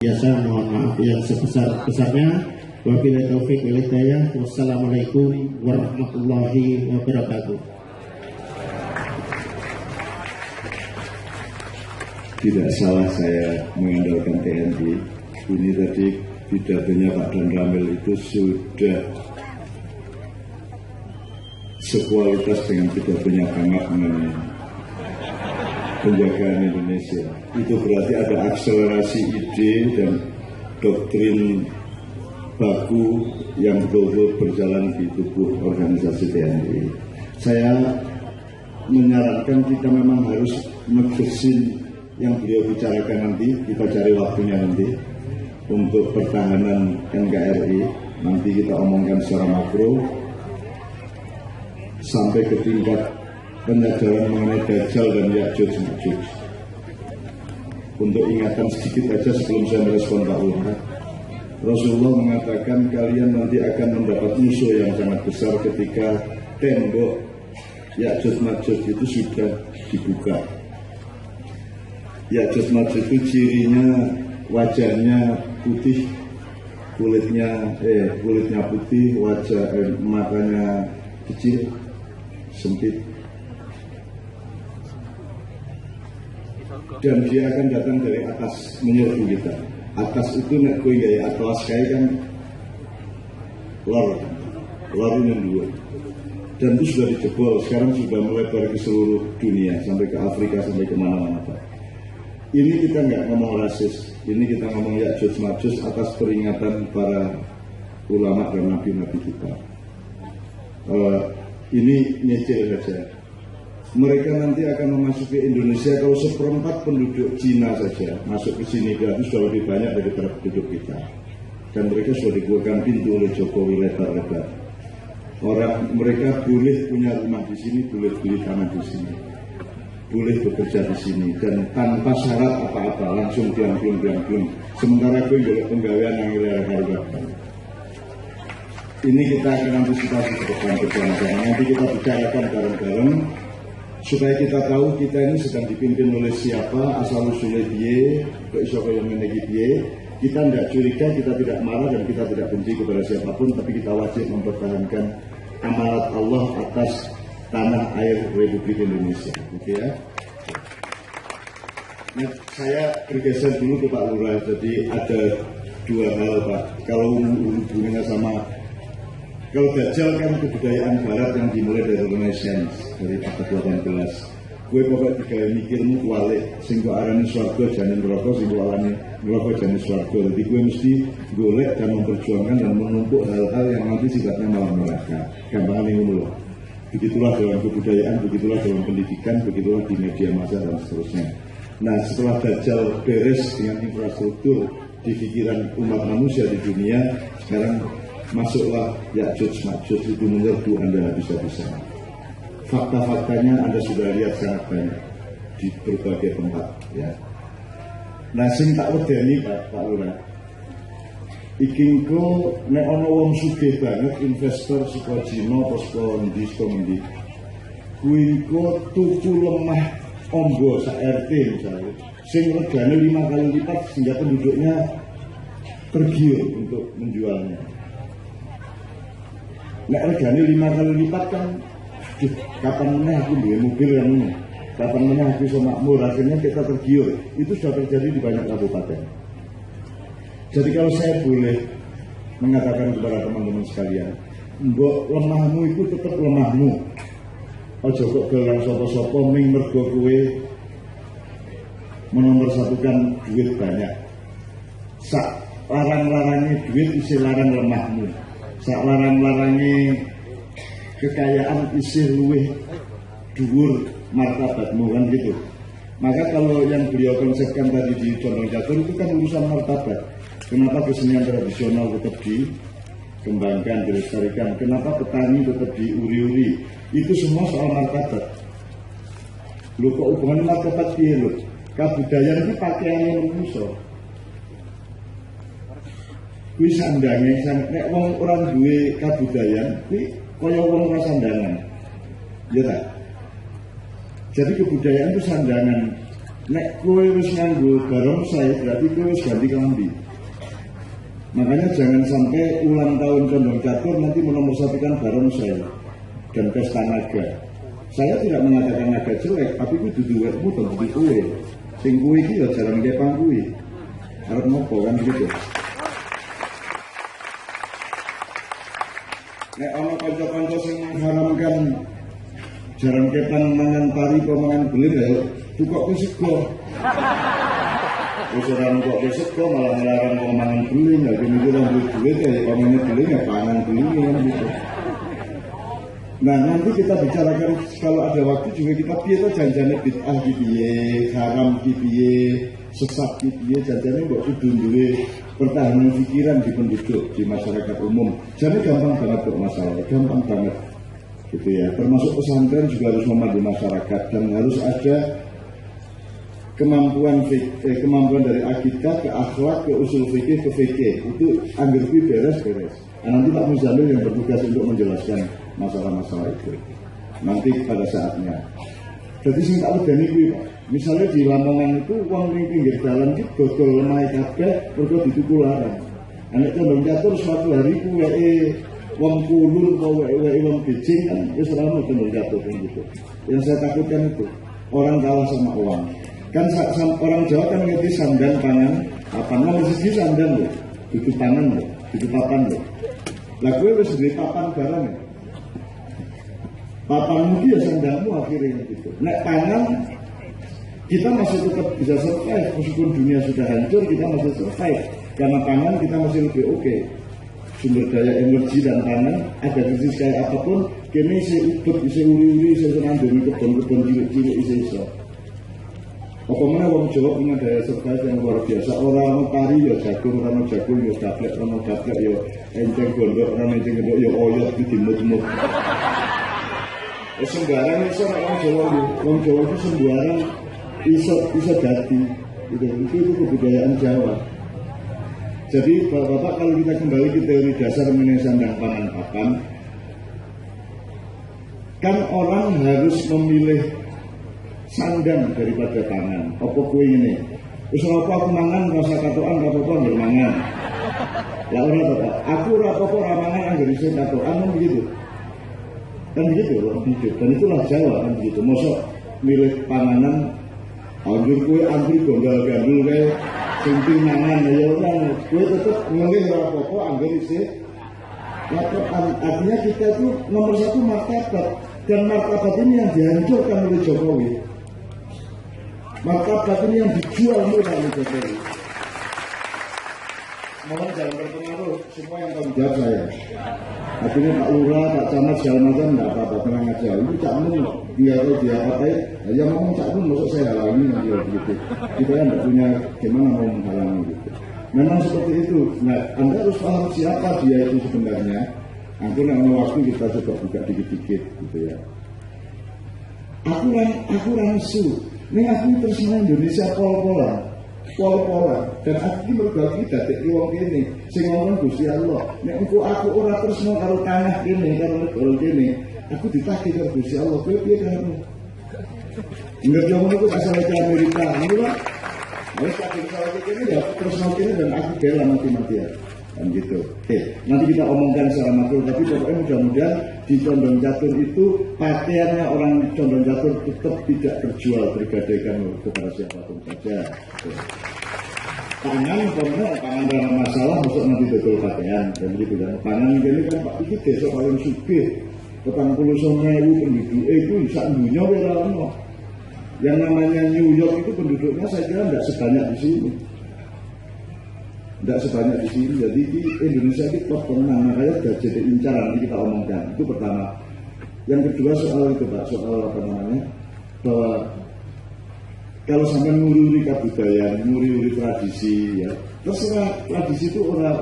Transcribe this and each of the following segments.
Biasa mohon maaf yang sebesar-besarnya. Wabillahi taufik wal hidayah. Wassalamualaikum warahmatullahi wabarakatuh. Tidak salah saya mengandalkan TNI. Ini tadi pidatonya Pak Dan Ramil itu sudah sekualitas dengan pidatonya Hangat mengenai penjagaan Indonesia. Itu berarti ada akselerasi ide dan doktrin baku yang betul-betul berjalan di tubuh organisasi TNI. Saya menyarankan kita memang harus menegasin yang beliau bicarakan nanti, kita cari waktunya nanti untuk pertahanan NKRI. Nanti kita omongkan secara makro sampai ke tingkat penyadaran mengenai Dajjal dan Ya'juj Ma'juj. Untuk ingatan sedikit aja sebelum saya merespon Pak Lurah, Rasulullah mengatakan kalian nanti akan mendapat musuh yang sangat besar ketika tembok Ya'juj Ma'juj itu sudah dibuka. Ya'juj Ma'juj itu cirinya wajahnya putih, kulitnya putih, matanya kecil, sempit. Dan dia akan datang dari atas menyerbu kita. Atas itu nek kowe gaya atlas kayak kan lor ini dua. Dan itu sudah dijebol, sekarang sudah melebar ke seluruh dunia, sampai ke Afrika, sampai kemana-mana Pak. Ini kita nggak ngomong rasis, ini kita ngomong Ya'juj Ma'juj atas peringatan para ulama dan nabi-nabi kita. Ini nyecil saja. Mereka nanti akan memasuki Indonesia kalau seperempat penduduk Cina saja masuk ke sini, berarti sudah lebih banyak daripada penduduk kita. Dan mereka sudah dibukakan pintu oleh Jokowi lebar-lebar. Mereka boleh punya rumah di sini, boleh beli tanah di sini, boleh bekerja di sini, dan tanpa syarat apa-apa, langsung diam-diam. Sementara gue boleh penggawean yang ilegal karuan. Ini kita akan antisipasi ke depan bersama-sama. Nanti kita bicarakan bareng-bareng supaya kita tahu kita ini sedang dipimpin oleh siapa, asal usulnya dia, keisokan yang menegi dia. Kita tidak curiga, kita tidak marah, dan kita tidak benci kepada siapapun, tapi kita wajib mempertahankan amanat Allah atas tanah air Republik Indonesia, gitu ya. Nah, saya bergeser dulu ke Pak Lurah. Jadi ada dua hal Pak. Kalau hubungannya sama, kalau Dajjal kan kebudayaan Barat yang dimulai dari Renaissance, dari abad 18. Gue pokoknya tiga mikirmu kualik, sing kok arani swarga jane neraka, sing kok arani neraka jane swarga. Jadi gue mesti golek dan memperjuangkan dan menumpuk hal-hal yang nanti sifatnya malah neraka. Gampangan ini dulu. Begitulah dalam kebudayaan, begitulah dalam pendidikan, begitulah di media massa dan seterusnya. Nah, setelah Dajjal beres dengan infrastruktur di pikiran umat manusia di dunia, sekarang masuklah Ya'juj Ma'juj itu menyerbu Anda bisa-bisa. Fakta-faktanya Anda sudah lihat sangat banyak di berbagai tempat, ya. Nah, sing tak wedeni Pak Lurah, iki engko nek ana wong sugih banget investor saka Cina apa saka endi kuwi engko tuku lemah ombo sak RT misalnya sing regane 5 kali lipat sehingga penduduknya tergiur untuk menjualnya. Nek regane 5 kali lipat kan kapan meneh aku duwe mobil yang ini, kapan meneh aku iso makmur, akhirnya kita tergiur. Itu sudah terjadi di banyak kabupaten. Jadi kalau saya boleh mengatakan kepada teman-teman sekalian, mbok lemahmu itu tetap lemahmu. Aja kok gelang sapa-sapa ming mergo kowe menomorsatukan duit banyak. Sak larang-larange duit isi larang lemahmu. Sak larang-larange kekayaan isi luwih dhuwur martabatmu, kan gitu. Maka kalau yang beliau konsepkan tadi di Condong Catur itu kan urusan martabat. Kenapa kesenian tradisional tetap dikembangkan, dilestarikan? Kenapa petani tetap diuri-uri? Itu semua soal martabat. Lho kok hubungan martabat piye lho? Kabudayaan itu pakaiannya manusia. Kuwi sandange nek wong ora duwe kabudayaan, kuwi kaya wong ora sandangan. Ya ta? Jadi kebudayaan itu sandangan Nek kowe wis nganggo barongsai berarti kowe wis ganti kelambi. Makanya jangan sampai ulang tahun Condong Catur nanti menomorsatukan barongsai dan pesta naga. Saya tidak mengatakan naga jelek, tapi itu dudu wetmu tentu kowe. Sing kowe iki ya jaran kepang kuwi. Arep ngopo kan gitu. Nek ana kanca-kanca sing mengharamkan jaran kepang mangan pari apa mangan beling ya tukok sego. Wis ora kok sego malah ngelarang kok mangan beling, ya kene iki ora duwe ya pamane beling ya pangan beling gitu. Nah nanti kita bicarakan kalau ada waktu juga kita piye to janjane bid'ah ki piye, haram ki piye, sesat ki piye, janjane kok kudu duwe pertahanan pikiran di penduduk, di masyarakat umum. Jadi gampang banget kok masalahnya, gampang banget. Gitu ya. Termasuk pesantren juga harus memandu masyarakat dan harus ada kemampuan dari akidah ke akhlak ke usul fikih ke fikih itu anggar beres-beres. Nah, nanti Pak Muzamil yang bertugas untuk menjelaskan masalah-masalah itu nanti pada saatnya. Jadi sing tak wedani kuwi Pak. Misalnya di Lamongan itu uang ning pinggir dalan iki dodol lemah kabeh mergo dituku larang. Nek Condong Catur suatu hari kuweke wong kulur apa weke wong bijing kan wis ora ono Condong Catur gitu. Yang saya takutkan itu orang kalah sama uang. Kan orang Jawa kan ngerti sandang pangan, apa namanya sisi sandang loh, itu pangan loh, itu papan loh. Lah gue wis duwe papan barang ya. Papanmu dia sandangmu akhirnya gitu. Nek pangan kita masih tetap bisa survive meskipun dunia sudah hancur kita masih survive karena pangan kita masih lebih oke. Sumber daya energi dan pangan ada krisis kayak apapun kini saya ikut bisa uri-uri saya senandung kebun-kebun cilik-cilik iso. Apa mana wong Jawa punya daya survive yang luar biasa. Orang pari ya jagung, orang jagung ya gaplek, orang gaplek ya enceng gondok, orang enceng gondok ya oyot itu dimut-mut. Sembarang iso orang Jawa itu, wong Jawa itu sembarang iso dadi. Itu kebudayaan Jawa. Jadi Bapak kalau kita kembali ke teori dasar mengenai sandang pangan papan, kan orang harus memilih sandang daripada pangan. Apa kue ini? Wis apa aku mangan rasa katokan ora apa-apa nggih mangan. Lah ora to, Pak. Aku ora apa-apa ora mangan anggere iso katokan kan begitu. Kan begitu orang hidup. Dan itulah Jawa kan begitu. Mosok milih panganan anggur kue antri gondal-gandul kae sing mangan ya ora. Kue tetep milih ora apa-apa anggere iso. Artinya kita itu nomor satu martabat. Dan martabat ini yang dihancurkan oleh Jokowi. Martabat ini yang dijual murah oleh Jokowi. Mohon jangan berpengaruh semua yang tanggung jawab saya. Artinya Pak Lurah, Pak Camat segala macam nggak apa-apa, tenang aja. Ini Cak Nun, dia kalau dia apain, yang ngomong Cak Nun masuk saya halangi nanti begitu. Kita kan nggak punya gimana mau menghalangi gitu. Memang seperti itu. Nah, Anda harus paham siapa dia itu sebenarnya. Nanti waktu kita coba buka dikit-dikit gitu ya. Aku rangsu. Ini aku terus Indonesia pol-pola. Dan aku ini berbagi datik wong ini. Sing ngomong Gusti Allah. Nek aku ora terus mau karo tanah ini, karo negara ini. Aku ditagih karo Gusti Allah. Kowe piye kamu? Ngerti ngomong itu asal ke Amerika. Ini Pak. Wis tak salah ini ya terus mau ini dan aku bela mati-matian. Kan gitu. Oke, nanti kita omongkan secara makro, tapi pokoknya mudah-mudahan di Condong Catur itu pakaiannya orang Condong Catur tetap tidak terjual bergadaikan kepada siapapun saja. Pangan, pangan dalam masalah masuk nanti betul pakaian dan gitu kan. Pangan ini kan Pak itu desa paling sugih, 40.000 penduduk itu sak dunia berapa. Yang namanya New York itu penduduknya saya kira tidak sebanyak di sini. Tidak sebanyak di sini, jadi di Indonesia itu top tenang, makanya sudah jadi incaran, nanti kita omongkan. Itu pertama. Yang kedua soal itu Pak, soal apa namanya, bahwa kalau sampai nguri-uri kebudayaan, nguri-uri tradisi, ya terserah tradisi itu orang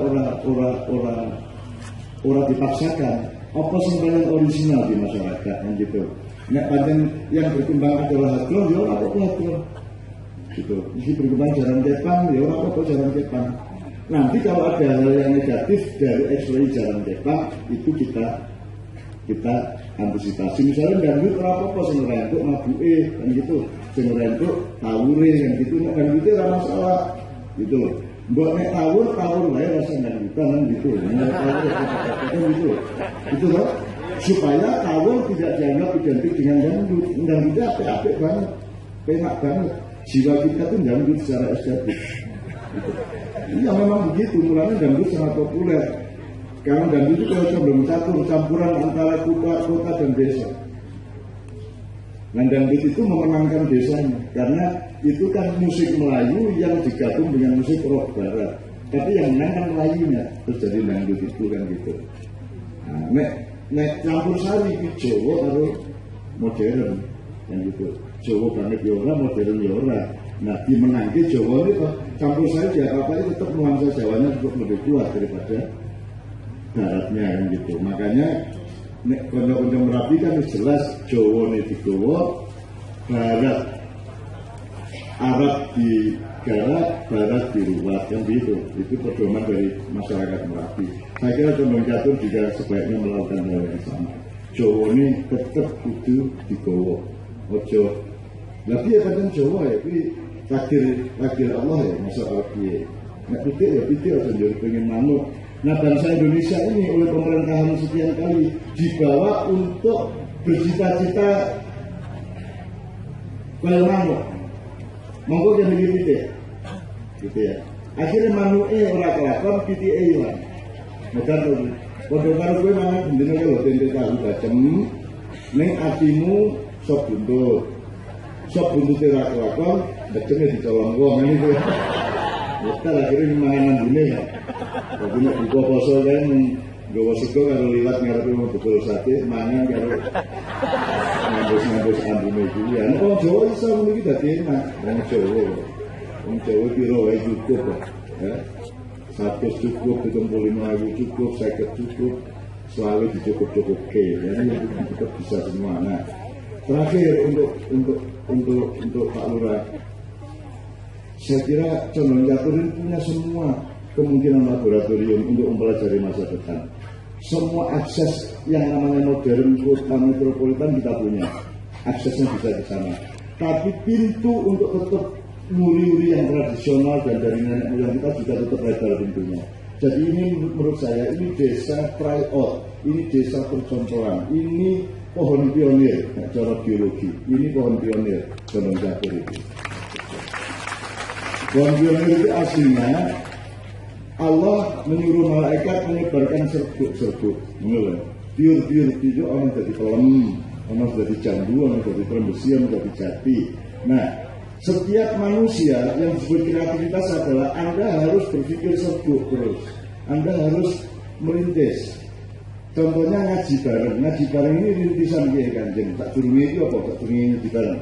dipaksakan. Apa sih paling original di masyarakat kan gitu. Nek pancen yang berkembang adalah hadroh, ya orang apa hadroh. Gitu. Jadi berkembang jaran kepang, ya orang apa jaran kepang. Nanti kalau ada hal yang negatif dari ekspresi jalan kepang itu kita antisipasi. Misalnya ganggu apa sebenarnya untuk mabuk kan gitu. sing rentuk tawure kan gitu, kan gitu ora masalah gitu loh. Mbok nek tawur wae rasa kan gitu. Nek tawur kan gitu. Itu loh. Supaya tawur tidak dianggap identik dengan dangdut. Dangdutnya apik-apik banget, penak banget. Jiwa kita tuh dangdut secara estetik. Gitu. Iya memang begitu, mulanya dangdut sangat populer. Karena dangdut itu kalau sebelum catur campuran antara kota dan desa. Nah dangdut itu memenangkan desanya, karena itu kan musik Melayu yang digabung dengan musik rock barat. Tapi yang menang kan Melayunya, terus jadi dangdut itu kan gitu. Nah, nek campur sari itu Jawa atau modern, yang gitu. Jawa banget ya ora, modern ya ora. Nah dimenangke Jawa ini campur sari dia apa tetap nuansa Jawanya untuk lebih kuat daripada baratnya kan gitu. Makanya nek konco-konco Merapi kan jelas Jawa ini digawa, barat Arab digarap, barat diruat kan gitu. Itu pedoman dari masyarakat Merapi. Saya kira Condong Catur juga sebaiknya melakukan hal yang sama. Jawa ini tetap kudu digawa. Ojo. Tapi ya kadang Jawa ya, tapi takdir Allah ya, masa Allah. Nek pikir ya pikir aja jadi pengen manut. Nah bangsa Indonesia ini oleh pemerintahan sekian kali dibawa untuk bercita-cita kalau manuk. Monggo yang begitu gitu ya. Akhirnya manuke ora kelakon pitike ilang. Modal to. Padha karo kowe mangan bendina lho tempe tahu bacem ning atimu sop buntut. Sop buntute ora kelakon, baceme dicolong wong ngene kuwi. Modal akhirnya mangan bune ya. Jadi nek buka poso kan nggawa sego karo liwat ngarepe betul sate mangan karo ngambus ambune iki ya. Nek wong Jawa iso ngono iki dadi enak. Wong Jawa piro wae cukup kok. Ya. 100 cukup, 75.000 cukup, 50 cukup, selalu dicukup-cukupke. Jadi tetap bisa semua. Nah, terakhir untuk Pak Lurah, saya kira Condong Catur ini punya semua kemungkinan laboratorium untuk mempelajari masa depan. Semua akses yang namanya modern kota metropolitan kita punya, aksesnya bisa di sana. Tapi pintu untuk tetap muri-muri yang tradisional dan dari nenek moyang kita juga tetap lebar pintunya. Jadi ini menurut saya ini desa tryout, ini desa percontohan, ini pohon pionir cara biologi, ini pohon pionir Condong Catur itu. Pohon pionir itu aslinya Allah menyuruh malaikat menyebarkan serbuk, menurut tiur-tiur itu orang jadi pelem, orang jadi jambu, orang jadi trembesi, orang jadi jati. Nah, setiap manusia yang disebut kreativitas adalah Anda harus berpikir serbuk terus, Anda harus merintis. Contohnya ngaji bareng ini rintisan Kiai Kanjeng. Tak durunge itu apa? Tak durunge ngaji bareng.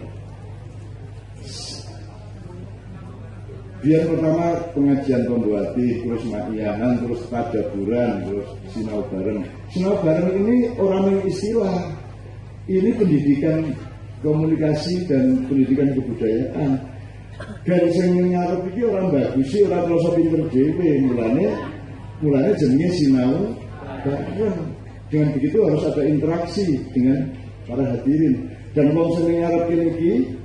Biar pertama pengajian pembuati, terus makiahan, terus tadaburan, terus sinau bareng. Sinau bareng ini orang yang istilah, ini pendidikan komunikasi dan pendidikan kebudayaan. Dan yang nyarap ini orang bagus sih, orang terasa pinter dhewe, mulanya jenenge sinau bareng. Dengan begitu harus ada interaksi dengan para hadirin. Dan wong sing nyarap iki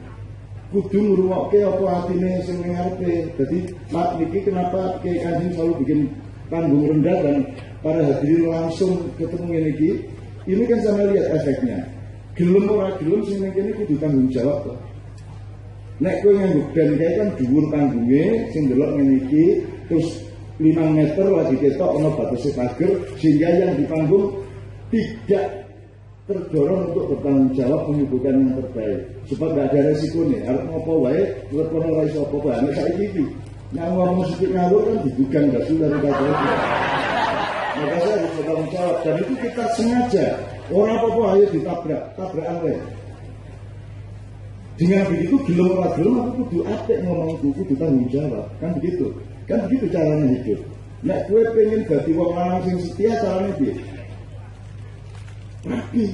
kudu ngrungokke apa atine sing ngarepe. Jadi Pak niki kenapa Kiai Kanjeng selalu bikin panggung rendah dan para hadirin langsung ketemu ngene iki. Ini kan sama lihat efeknya. Gelem ora gelem sing ning kene kudu tanggung jawab kok. Nek kowe nganggo band kae kan dhuwur panggunge sing delok ngene iki terus 5 meter lagi ketok ana batase pager sehingga yang di panggung tidak terdorong untuk bertanggung jawab menyuguhkan yang terbaik supaya tidak ada resiko nih harus apa wae telepon ora iso apa wae nek saiki iki yang ngomong sedikit ngawur kan didugang gak sudah kata itu maka saya harus bertanggung jawab dan itu kita sengaja orang apa ayo tabrakan wae dengan begitu gelem ora gelem aku kudu apik ngomong kudu tanggung jawab kan begitu caranya hidup nek kowe pengen dadi wong lanang sing setia carane piye rapi.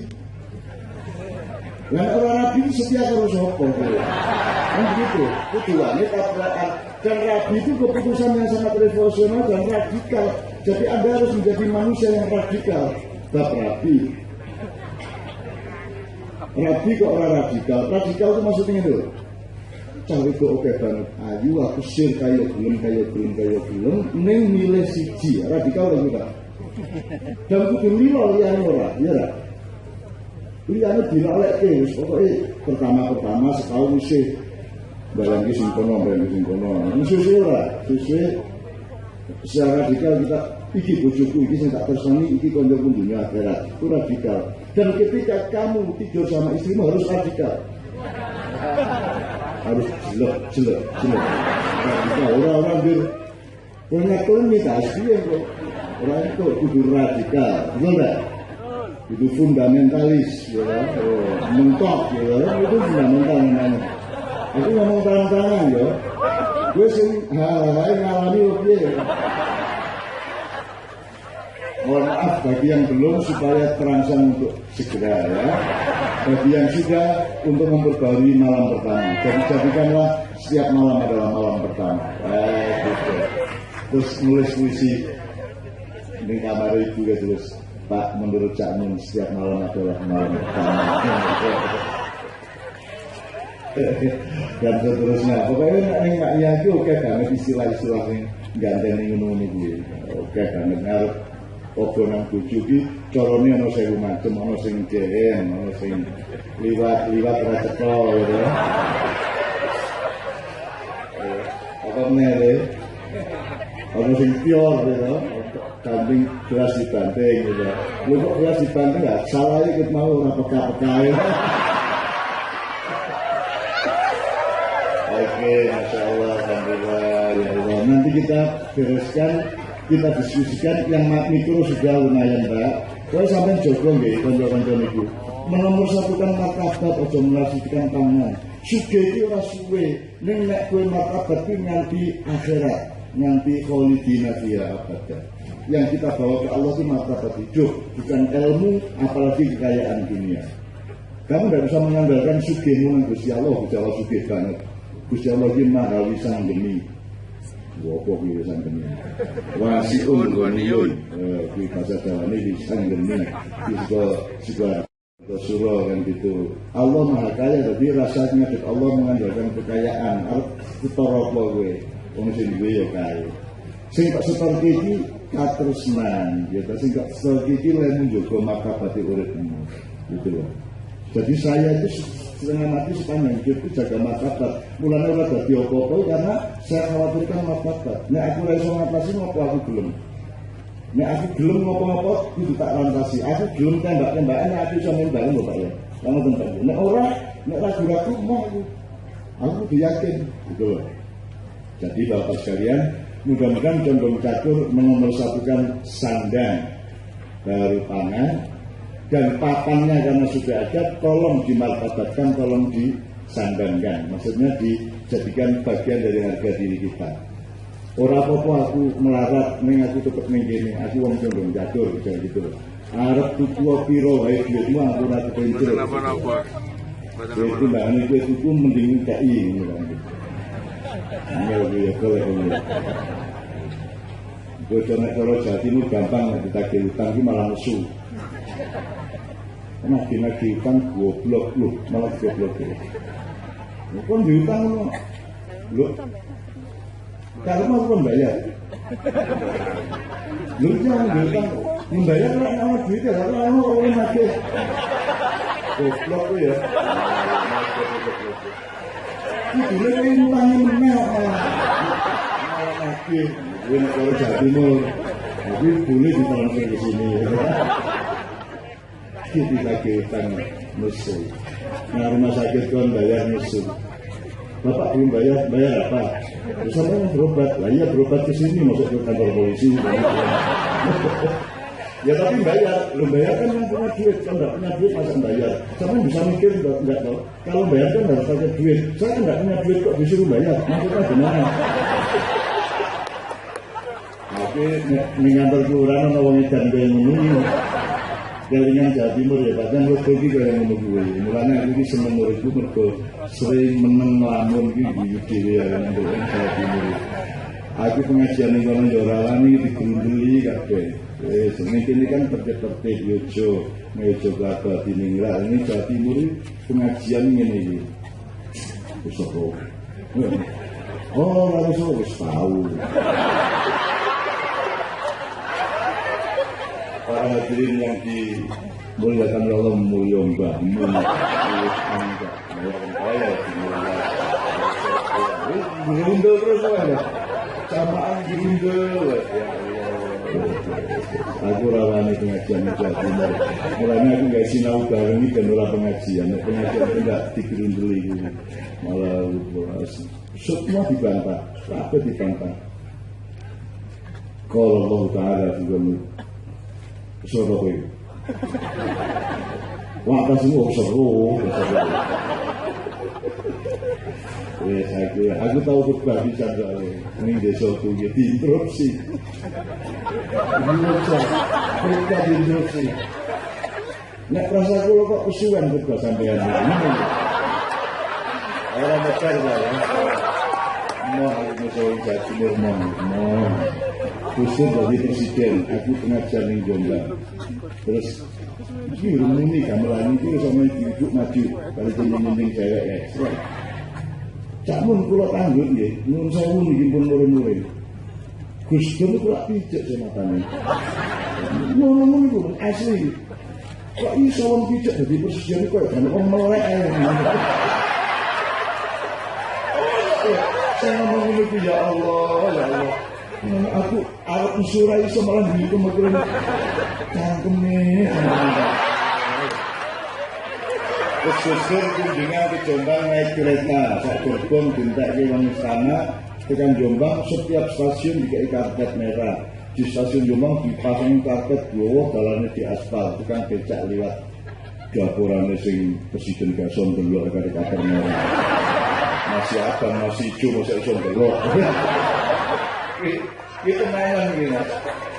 Nah orang rapi itu setia karo sapa kan begitu. Tujuannya tabrakan dan rapi itu keputusan yang sangat revolusioner dan radikal. Jadi Anda harus menjadi manusia yang radikal. Bab rapi. Rapi kok orang radikal. Radikal itu maksudnya itu. cah itu oke banget. Ayu aku sir kayo gelem neng milih siji radikal lho kita. Dan kudu lilo liyane ora, ya ora. Liyane dilalekke wis pokoke pertama setahun isih balang ki sing kono, Susu ora, secara radikal kita iki bojoku iki sing tak tersani iki kancaku dunia akhirat. Itu radikal. Dan ketika kamu tidur sama istrimu harus radikal. Harus jelek. Radikal. Orang-orang punya asli yang orang itu kudu radikal. Betul enggak? Itu fundamentalis, ya. Mentok, ya. Itu fundamental namanya. Aku ngomong tangan-tangan, ya. Gue sih hal-hal ngalami oke. Mohon maaf bagi yang belum supaya terangsang untuk segera ya. Bagi yang sudah untuk memperbarui malam pertama. Jadi jadikanlah setiap malam adalah malam pertama. Gitu. Terus nulis puisi di kamar ibu ya terus Pak menurut Cak Nun setiap malam adalah malam pertama. Dan seterusnya. Pokoknya nggak ya itu oke banget istilah-istilah yang ganteng ngono gue. Oke banget ngarep. Opo nang bojo ki carane ana 1000 macem, ana sing jehen, ana sing liwat ora cetha gitu. Apa meneh? Ana sing pior gitu. Kambing gelas dibanting gitu. Lu kok gelas dibanting enggak salah ikut mau ora peka-peka. Oke, Masya Allah, Alhamdulillah, ya Allah. Nanti kita bereskan, kita diskusikan yang mikro sudah lumayan Mbak. Kalau sampai jogo nggih kanca-kanca niku. Menomorsatukan martabat aja melasihkan tangan. Sugih iki ora suwe, ning nek kowe martabat ki nganti akhirat, nganti kholidina fiha abada. Yang kita bawa ke Allah itu martabat hidup, bukan ilmu, apalagi kekayaan dunia. Kamu tidak bisa mengandalkan sugihmu nang Gusti Allah, Gusti Allah sugih banget. Gusti Allah ki maha wisang geni. Wopo kuwi wisang geni. Wasiun ghaniyun. Kuwi bahasa Jawane wisang geni. Juga Rasulullah kan gitu. Allah maha kaya, jadi rasanya Allah mengandalkan kekayaan. Ketara apa kowe? Wong sing duwe ya kaya. Sing tak seperti iki katresnan, ya sing tak seperti iki lan njogo martabate uripmu. Gitu loh. Jadi saya itu setengah mati sepanjang hidup itu jaga martabat. Mulanya ora dadi apa-apa karena saya khawatirkan martabat. Nek aku ora iso ngatasi ngopo aku gelem. Nek aku gelem ngopo-ngopo kudu tak rantasi. Aku gelem tembak-tembakan aku iso nembak lho Pak ya. Kamu tembak. Nek ora, nek ragu-ragu mau aku yakin gitu loh. Jadi Bapak sekalian, mudah-mudahan Condong Catur menomorsatukan sandang baru pangan dan papannya karena sudah ada, tolong dimartabatkan, tolong disandangkan. Maksudnya dijadikan bagian dari harga diri kita. Ora apa-apa aku melarat, ning aku tetep ning kene, aku wong Condong Catur jangan gitu loh. Arep tuku piro wae duitmu aku ora kepencil. Napa-napa. Itu mbakane kuwi tuku mending KI ngono kan. Ya boleh. Bojo nek cara Jatimu gampang ditagih utang ki malah nesu. Nagih utang goblok lho, malah goblok. Kok diutang lho. Lho. Kalau mau membayar. Lho jangan diutang. Membayar ora ana duit ya, ora ana oleh nagih. Goblok ya. Itu lagi mulai meneh malah nagih. Gue nek kalau Jawa Timur, jadi boleh ditransfer ke sini. Kita lagi utang musuh. Nah rumah sakit kan bayar musuh. Bapak belum bayar apa? Misalnya berobat, lah iya berobat ke sini masuk ke kantor polisi. Ya tapi bayar, belum bayar kan yang punya duit, kalau nggak punya duit masa bayar. Sama bisa mikir nggak tahu. Kalau bayar kan harus pakai duit. Saya kan nggak punya duit kok disuruh bayar. Maksudnya gimana? Tapi mengantar kelurahan ana wong edan kaya ngono. Kelingan Jawa Timur ya, padahal wis iki kaya ngono kuwi. Mulane aku iki seneng muridku mergo sering meneng lamun iki guyu dhewe ya nang Jawa Timur. Aku pengajian ning kono ya ora wani digrundeli kabeh. Wis ini kan tertib-tertib yojo, mejo kabeh dininglah ini Jawa Timur pengajian ngene iki. Wis kok Oh, harus wis tahu. Para hadirin yang dimuliakan Allah, mulia mbahmu, anda, saya diundel terus ya, samaan diundel, ya Allah. Aku rawani pengajian Jawa Timur, mulanya aku nggak sinau bareng ini dan olah pengajian itu nggak digerundeli, malah semua dibantah, apa dibantah. Kalau Allah Taala juga seru itu. Wah, apa semua seru. Aku tahu khutbah bisa soalnya. Ini desa itu ya diinterupsi. Kita diinterupsi. Nek rasa aku kok kesuwen khutbah sampean ini. Orang besar lah ya. Mau aku musuhin Jawa Timur mau. Khusus dari presiden, aku pengajar di Jombang. Terus, ini gamelan itu sama hidup maju. Kalau jeneng-jeneng cewek ekstrak. Cak mun kula tanggung nggih, nuwun sewu niki pun murid-murid. Gus Dur itu lak pijak sematane. Ngono niku asli. Kok iso wong pijak dadi presiden kok kan wong melek ae. Saya ngomong itu ya Allah. Aku arep usurai iso malah gitu maklum. Cangkeme. Kesusun kunjungan ke Jombang naik kereta, sak gerbong dintekke wong istana tekan Jombang, setiap stasiun dikai karpet merah. Di stasiun Jombang dipasang karpet blowo, dalannya di aspal, tukang becak liwat dapurane sing presiden gason delok karo karpet merah. Masih abang, masih hijau, masih iso delok. Itu mainan gini.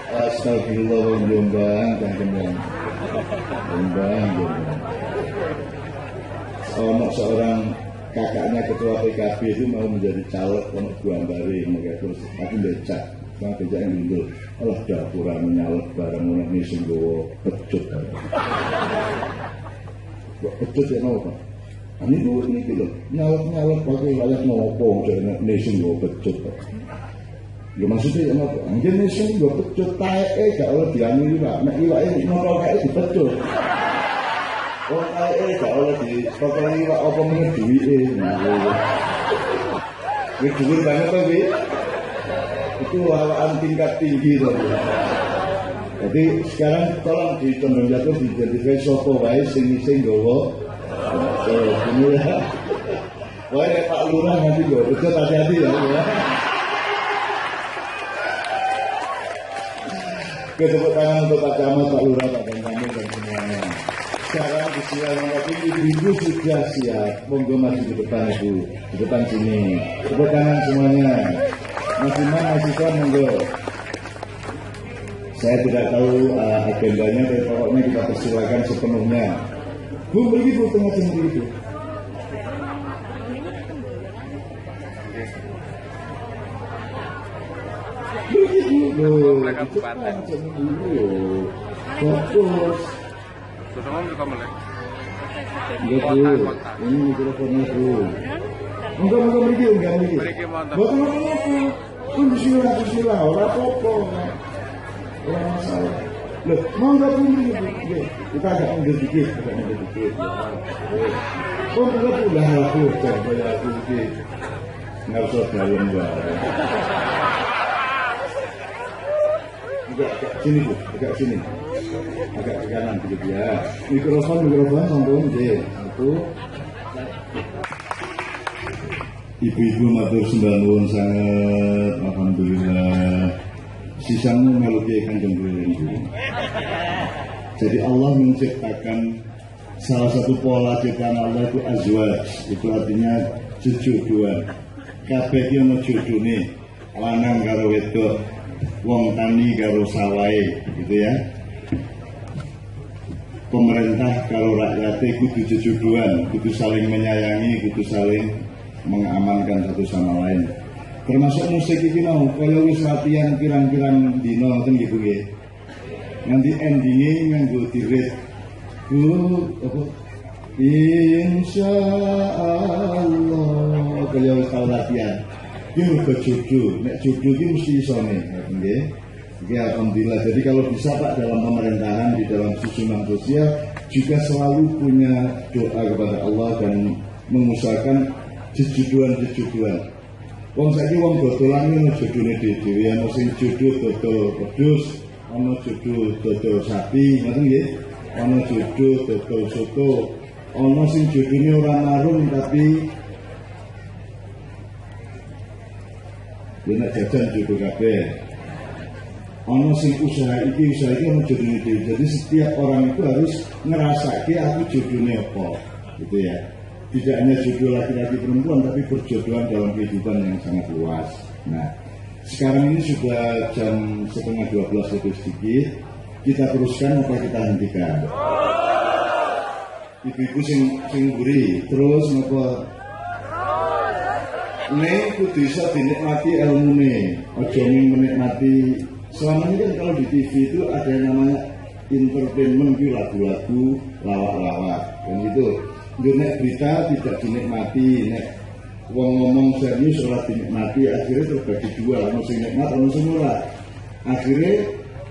Astagfirullah Jombang, Jombang. Seorang kakaknya ketua PKB itu mau menjadi caleg untuk Guambari, terus aku becak, bang becak yang dulu, Allah dapuran menyalek barang ini sungguh pecut. Pecut ya mau pak? Ini dulu ini loh, nyalek pakai layak ngopong, ini sungguh pecut. Ya maksudnya ya apa? Ini sungguh pecut, tae gak oleh diambil pak, nak iwak ini ngopong kayak dipecut. Oh, gak oleh di pokoknya iwak apa menurut duit ini duit banget tapi itu hawaan tingkat tinggi loh. Jadi sekarang tolong di Condong Jatuh diidentifikasi sopo wae sing gowo. Ini ya. Wae Pak Lurah nanti gowo, betul hati-hati ya. Tepuk tangan untuk Pak Camat, Pak Lurah, Pak Bangkamu dan semuanya. Sekarang di sini ibu sudah siap, monggo maju di depan ibu, di depan sini. Tepuk tangan semuanya. Mahasiswa monggo. Saya tidak tahu agendanya, tapi pokoknya kita persilakan sepenuhnya. Bu, pergi bu, tengah sendiri itu. Pergi bu, cepat, fokus. Enggak bu, ini mikrofonnya bu. Enggak pergi. Bagaimana bu? Bismillah, orang apa-apa. Orang masalah. Loh, mau enggak bu? Kita agak mundur dikit. Oh, enggak bu, lah aku, coba aku dikit. Enggak usah dalam enggak. Agak sini bu, agak sini. Agak ke kanan begitu ya. Mikrofon sampun nggih. Satu. Ibu-ibu matur sembah nuwun sanget, alhamdulillah. Sisanmu meluki Kanjeng Ibu. Jadi Allah menciptakan salah satu pola ciptaan Allah itu azwaj, itu artinya jodohan. Kabeh iki ana jodone, lanang karo wedok, wong tani karo sawahe, gitu ya. Pemerintah kalau rakyatnya kudu jodohan, kudu saling menyayangi, kudu saling mengamankan satu sama lain. Termasuk musik ini mau, kalau wis latihan pirang-pirang dino ngoten nggih Bu nggih. Nanti endingnya nganggo dirit. Bu apa? Insyaallah mau kaya wis tau latihan. Iki mergo jodoh, nek jodoh iki mesti isone, nggih. Iki alhamdulillah. Jadi kalau bisa Pak dalam pemerintahan di dalam susunan sosial juga selalu punya doa kepada Allah dan mengusahakan jejuduan. Wong saiki wong dodolan ono jodone dhewe, ana sing jodoh dodol wedhus, ana jodoh dodol sapi, ngoten nggih. Ana jodoh dodol soto, ana sing jodone ora marung tapi dene jajan jodoh kabeh. Ana sing usaha iki ana jodone dhewe. Jadi setiap orang itu harus ngerasake aku jodone apa, gitu ya. Tidak hanya jodoh laki-laki perempuan, tapi berjodohan dalam kehidupan yang sangat luas. Nah, sekarang ini sudah jam 11:30 lebih sedikit. Kita teruskan apa kita hentikan? Ibu-ibu sing buri, terus napa? Nek kudu iso dinikmati ilmune, aja menikmati. Selama ini kan kalau di TV itu ada yang namanya entertainment, lagu-lagu, lawak-lawak, kan gitu. Nek berita tidak dinikmati, nek wong ngomong serius ora dinikmati, akhirnya terbagi dua, ono sing nikmat, ono sing ora. Akhirnya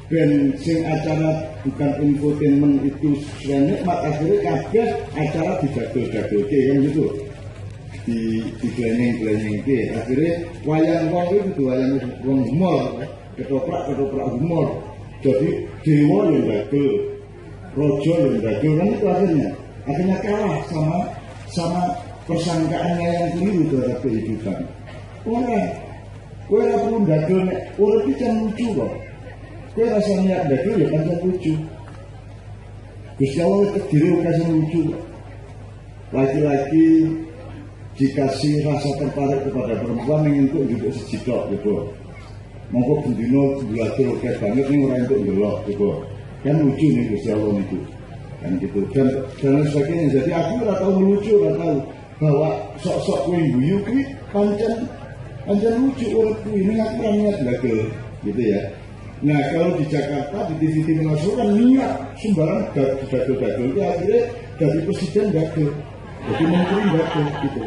ben sing acara bukan infotainment itu sudah nikmat, akhirnya kabeh acara digadol-gadolke kan gitu. Di glenyeng ke, akhirnya wayang wong itu wayang wong humor, ketoprak humor. Jadi dewa yang gadol, rojo yang gadol, kan itu akhirnya kalah sama persangkaannya yang keliru terhadap kehidupan. Orang, kowe ora perlu gadol nek urip iki kan lucu kok. Kowe rasanya gadol ya kan lucu. Gusti Allah terdiri kasih lucu. Laki-laki dikasih rasa tertarik kepada perempuan yang untuk juga sejidok gitu. Monggo bendino belajar kayak banget nih orang untuk ngelok gitu. Kan lucu nih Gusti Allah itu. Kan gitu dan sebagainya. Jadi aku nggak tahu melucu, nggak tahu bahwa sok-sok kue guyu kue pancen lucu orang kue ini aku kurang niat gagal gitu ya. Nah kalau di Jakarta di TV nasional kan niat sembarang gagal itu akhirnya dari presiden gagal, jadi menteri gagal gitu.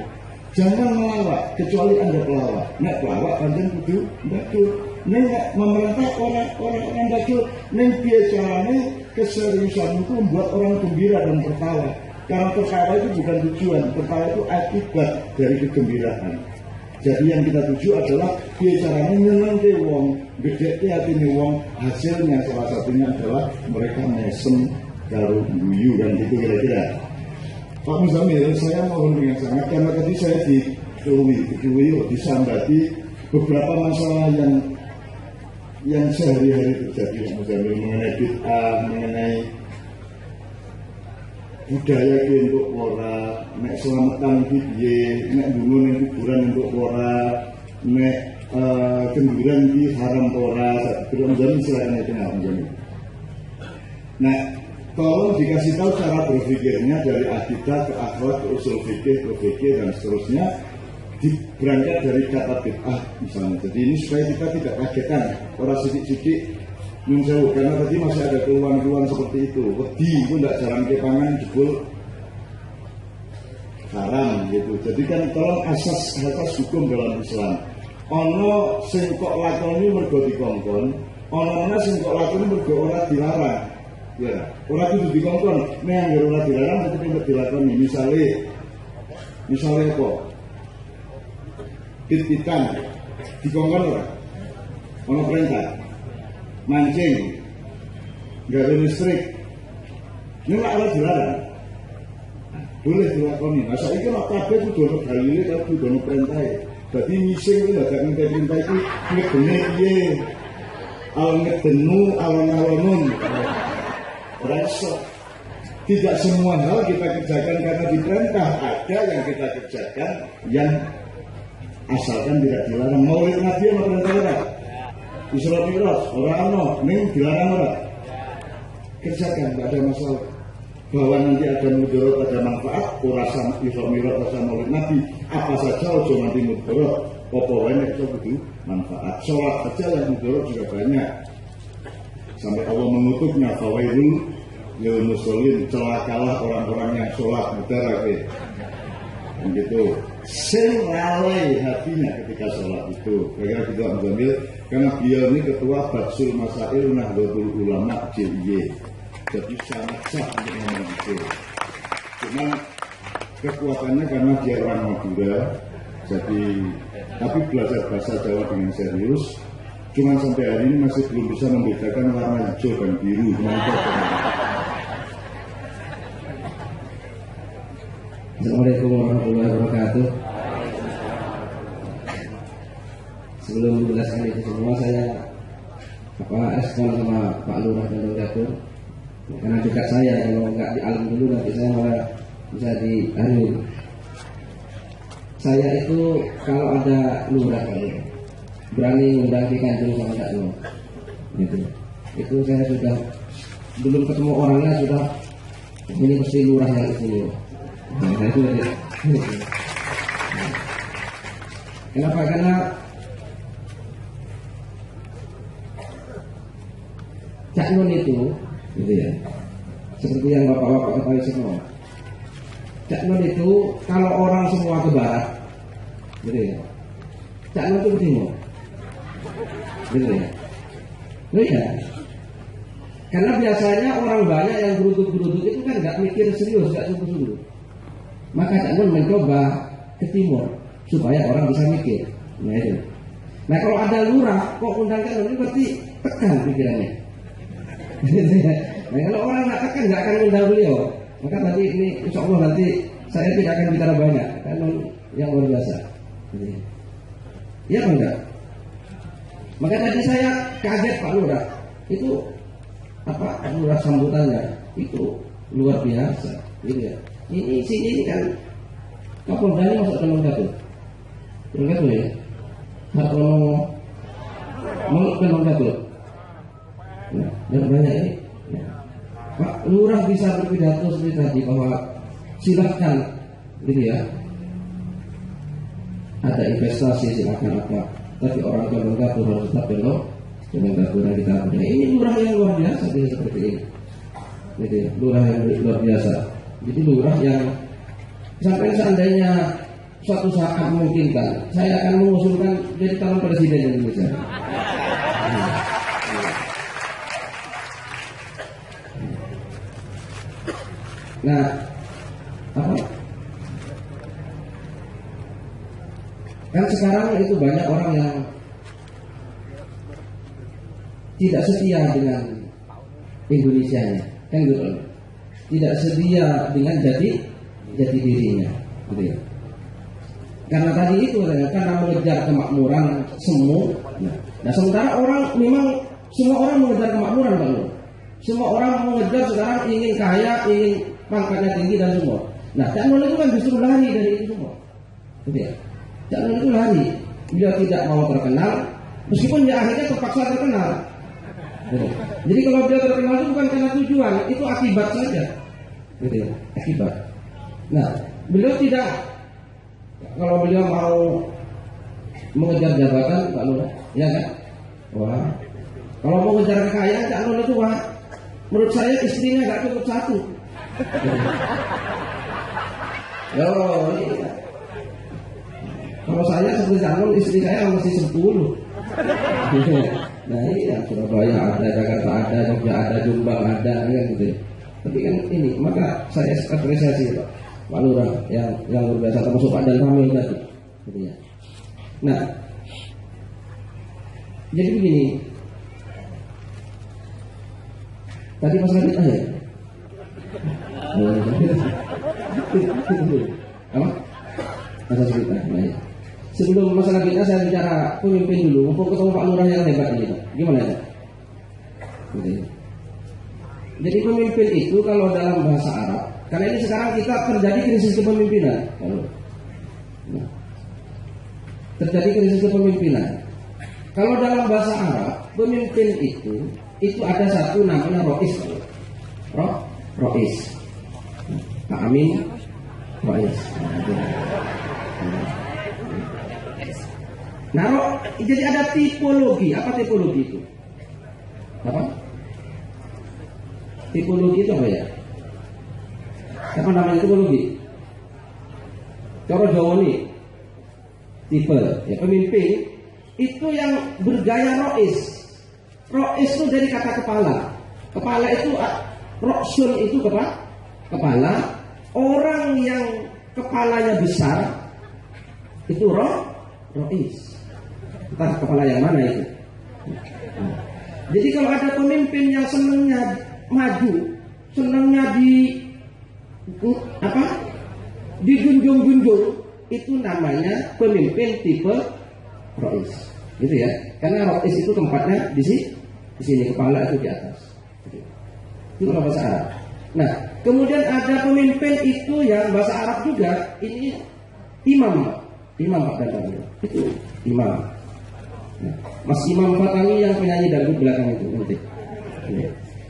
Jangan melawak kecuali Anda pelawak. Nek pelawak pancen kudu gagal. Nek memerintah orang gagal, nek bicaranya keseriusan itu membuat orang gembira dan tertawa. Karena tertawa itu bukan tujuan, tertawa itu akibat dari kegembiraan. Jadi yang kita tuju adalah bicaranya nyenengke wong, gedhe atine wong, hasilnya salah satunya adalah mereka mesem karo guyu dan gitu kira-kira. Pak Muzamil, saya mohon dengan sangat karena tadi saya disambati beberapa masalah yang sehari-hari terjadi Pak Muzamil mengenai bid'ah, mengenai budaya untuk ora, nek selamatan piye, nek bunuh ning kuburan untuk ora, nek kenduran di haram ora, belum jadi silakan itu Pak Muzamil. Nah, tolong dikasih tahu cara berpikirnya dari akidah ke akhlak ke usul fikih dan seterusnya. Berangkat dari kata bid'ah misalnya. Jadi ini supaya kita tidak kagetan orang sidik-sidik menjauh karena tadi masih ada keluhan-keluhan seperti itu. Wedi itu tidak jalan ke pangan jebul haram gitu. Jadi kan tolong asas hukum dalam Islam. Ono sing kok lakoni mergo dikongkon, ono mana sing kok lakoni mergo ora dilarang. Ya, ora kudu dikongkon. Nek anggere ora dilarang tetep tidak dilakoni. Misalnya apa? Pit-pitan dikongkon ora? Ono perintah. Mancing. Enggak ada listrik. Ini ora dilarang. Boleh dilakoni. Nah, saiki nek kabeh kudu ono dalile karo kudu ono perintah. Dadi ngising iki ndak ngene perintah iki ngedene piye? Ngedenu alon-alonun. Rasa tidak semua hal kita kerjakan karena diperintah, ada yang kita kerjakan yang asalkan tidak dilarang. Maulid Nabi apa perintah ora? Isra Mi'raj ora ono, ning dilarang ora? Kerjakan, tidak ada masalah. Bahwa nanti ada mudarat, ada manfaat, ora sama Isra Mi'raj sama Maulid Nabi, apa saja ojo nanti mudarat, apa wae nek kudu manfaat. Salat saja yang mudarat juga banyak. Sampai Allah mengutuknya fawailul lil musallin, celakalah orang-orang yang sholat mudarat gitu. sing lalai hatinya ketika sholat itu. Kira-kira gitu Pak Muzamil, karena beliau ini ketua Batsul Masail Nahdlatul Ulama JIY, jadi sangat sah untuk ngomong itu. Cuma kekuatannya karena dia orang Madura, jadi tapi belajar bahasa Jawa dengan serius. Cuma sampai hari ini masih belum bisa membedakan warna hijau dan biru. Assalamualaikum warahmatullahi wabarakatuh. Sebelum menjelaskan itu semua, saya respon sama Pak Lurah dan Dapur. Karena juga saya kalau nggak di alam dulu nanti saya malah bisa dianu. Saya itu kalau ada lurah kalau berani ngundang di kanjeng sama Kak Nur, gitu. Itu saya sudah belum ketemu orangnya sudah ini pasti lurah yang itu. Nah, itu aja. Kenapa? Karena Cak Nun itu, gitu ya, seperti yang bapak-bapak ketahui semua. Cak Nun itu kalau orang semua ke barat, gitu ya, Cak Nun itu ke timur, gitu ya. Oh iya, karena biasanya orang banyak yang geruduk-geruduk itu kan nggak mikir serius, nggak sungguh-sungguh. Maka Cak Nun mencoba ke timur supaya orang bisa mikir. Nah itu. Nah kalau ada lurah kok undang Cak Nun itu berarti tekan pikirannya. Nah kalau orang nggak tekan nggak akan undang beliau. Maka tadi ini insya Allah nanti saya tidak akan bicara banyak karena yang luar biasa. Iya apa enggak? Maka tadi saya kaget Pak Lurah. Itu apa lurah sambutannya itu luar biasa, gitu ya. Ini sini kan Kapoldanya masuk dalam dapur. Enggak tuh ya. Kalau mau dalam dapur. Nah, dan banyak ini. Nah, Pak Lurah bisa berpidato seperti tadi bahwa silakan, gitu ya. Ada investasi silakan apa, tapi orang dalam dapur harus tetap belok dalam dapur yang kita punya. Ini lurah yang luar biasa bisa seperti ini. Gitu ya. Lurah yang luar biasa. Jadi lurah yang sampai seandainya suatu saat memungkinkan, saya akan mengusulkan jadi calon presiden Indonesia. Nah, apa? Kan sekarang itu banyak orang yang tidak setia dengan Indonesianya, kan gitu. Tidak sedia dengan jati dirinya, gitu ya. Karena tadi itu karena mengejar kemakmuran semu. Nah, sementara orang memang semua orang mengejar kemakmuran Pak. Semua orang mengejar sekarang ingin kaya, ingin pangkatnya tinggi dan semua. Nah, Cak Nun itu kan justru lari dari itu semua, gitu ya. Cak Nun itu lari, dia tidak mau terkenal, meskipun dia akhirnya terpaksa terkenal. Gitu. Jadi kalau dia terkenal itu bukan karena tujuan, itu akibat saja. Gitu ya, akibat. Nah, beliau tidak, kalau beliau mau mengejar jabatan Pak Lurah, ya kan? Wah, kalau mau mengejar kekayaan Cak Nun itu wah, menurut saya istrinya nggak cukup satu. Yo, iya. Kalau saya seperti Cak Nun, istri saya masih 10. Nah iya, Surabaya ada, Jakarta ada, Jogja ada, Jombang ada, kan gitu. Tapi kan ini, maka saya apresiasi Pak Lurah yang luar biasa, termasuk Pak Dan Ramil tadi, gitu ya. Nah, jadi begini. Tadi masalah kita ya. Apa? Masalah kita. Nah, ya. Sebelum masalah kita saya bicara pemimpin dulu. Mumpung ketemu Pak Lurah yang hebat ini, Pak. Gimana ya? Gitu ya. Jadi pemimpin itu kalau dalam bahasa Arab, karena ini sekarang kita terjadi krisis kepemimpinan. Nah, terjadi krisis kepemimpinan. Kalau dalam bahasa Arab, pemimpin itu ada satu namanya Rois. Rois. Pak Amin, Rois. Nah, jadi ada tipologi. Apa tipologi itu? Apa? Tipologi itu apa ya? Apa namanya tipologi? Cara Jawa nih, tipe ya, pemimpin itu yang bergaya rois. Rois itu dari kata kepala. Kepala itu roksun itu kepala. Orang yang kepalanya besar itu rois. Entah kepala yang mana itu. Jadi kalau ada pemimpin yang senangnya maju, senangnya dijunjung-junjung, itu namanya pemimpin tipe rois, gitu ya. Karena rois itu tempatnya di sini, kepala itu di atas. Itu kalau bahasa Arab. Nah, kemudian ada pemimpin itu yang bahasa Arab juga, ini imam Pak Dandang, itu imam. Nah, Mas Imam Fatani yang penyanyi dangdut belakang itu nanti.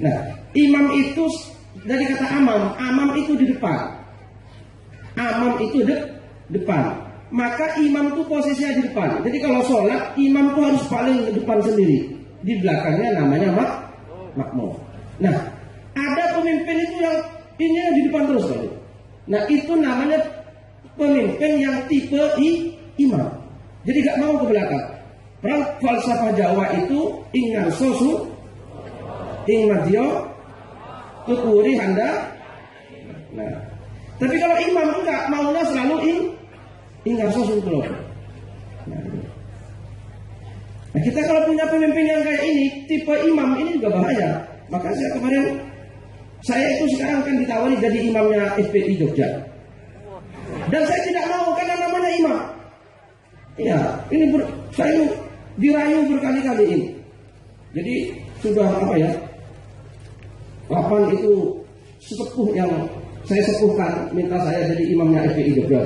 Nah, imam itu dari kata amam itu di depan. Amam itu depan. Maka imam itu posisinya di depan. Jadi kalau sholat, imam itu harus paling depan sendiri. Di belakangnya namanya makmum. Nah, ada pemimpin itu yang ini di depan terus. Nah, itu namanya pemimpin yang tipe imam. Jadi gak mau ke belakang. Perang falsafah Jawa itu ingar sosu, ing madio, tukuri handa. Nah, tapi kalau imam enggak, maunya selalu ingar sosu itu loh. Nah, kita kalau punya pemimpin yang kayak ini, tipe imam ini juga bahaya. Maka saya itu sekarang kan ditawari jadi imamnya FPI Jogja. Dan saya tidak mau karena namanya imam. Ya, ini saya dirayu berkali-kali ini. Jadi sudah kapan itu sesepuh yang saya sepuhkan minta saya jadi imamnya FPI Jogja.